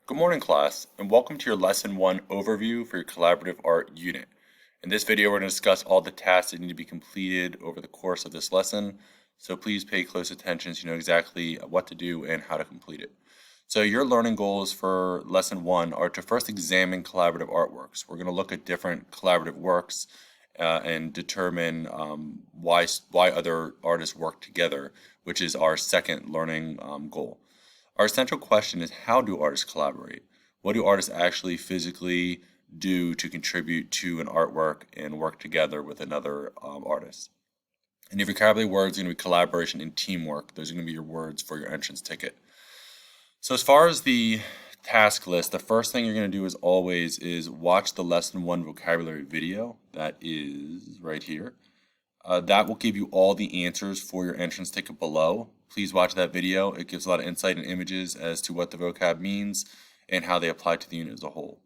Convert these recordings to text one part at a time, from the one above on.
Good morning, class, and welcome to your Lesson 1 overview for your Collaborative Art unit. In this video, we're going to discuss all the tasks that need to be completed over the course of this lesson, so please pay close attention so you know exactly what to do and how to complete it. So your learning goals for Lesson 1 are to first examine collaborative artworks. We're going to look at different collaborative works and determine why other artists work together, which is our second learning goal. Our central question is, how do artists collaborate? What do artists actually physically do to contribute to an artwork and work together with another artist? And your vocabulary words are going to be collaboration and teamwork. Those are going to be your words for your entrance ticket. So as far as the task list, the first thing you're going to do as always is watch the Lesson 1 vocabulary video. That is right here. That will give you all the answers for your entrance ticket below. Please watch that video. It gives a lot of insight and images as to what the vocab means and how they apply to the unit as a whole.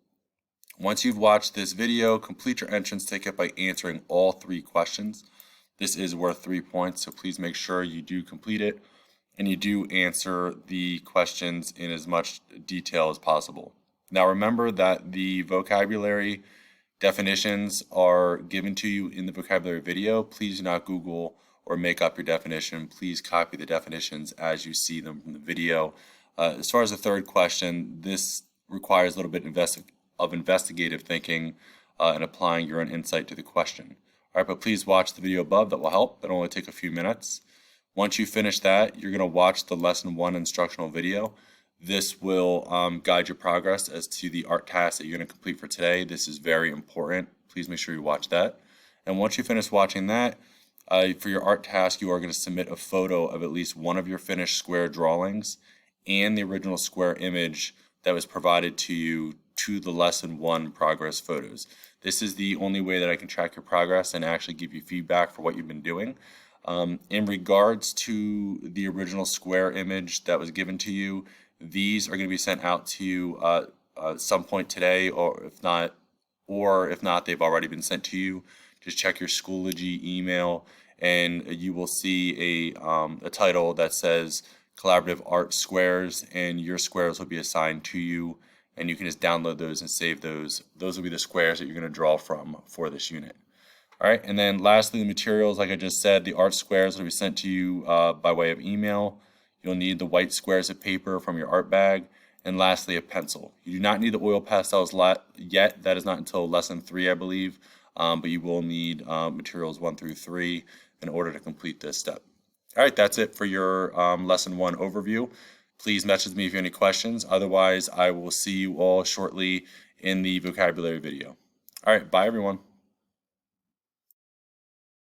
Once you've watched this video, complete your entrance ticket by answering all 3 questions. This is worth 3 points, so please make sure you do complete it and you do answer the questions in as much detail as possible. Now remember that the vocabulary definitions are given to you in the vocabulary video. Please do not Google or make up your definition. Please copy the definitions as you see them from the video. As far as the third question, this requires a little bit of investigative thinking and applying your own insight to the question. All right, but please watch the video above. That will help. That'll only take a few minutes. Once you finish that, you're going to watch the Lesson 1 instructional video. This will guide your progress as to the art task that you're going to complete for today. This is very important. Please make sure you watch that. And once you finish watching that, for your art task, you are going to submit a photo of at least one of your finished square drawings and the original square image that was provided to you to the Lesson 1 progress photos. This is the only way that I can track your progress and actually give you feedback for what you've been doing. In regards to the original square image that was given to you, these are going to be sent out to you at some point today, or if not, they've already been sent to you. Just check your Schoology email, and you will see a title that says Collaborative Art Squares, and your squares will be assigned to you, and you can just download those and save those. Those will be the squares that you're going to draw from for this unit. All right, and then lastly, the materials, like I just said, the art squares will be sent to you by way of email. You'll need the white squares of paper from your art bag, and lastly, a pencil. You do not need the oil pastels yet. That is not until Lesson 3, I believe, but you will need materials 1 through 3 in order to complete this step. All right, that's it for your Lesson 1 overview. Please message me if you have any questions. Otherwise, I will see you all shortly in the vocabulary video. All right, bye everyone.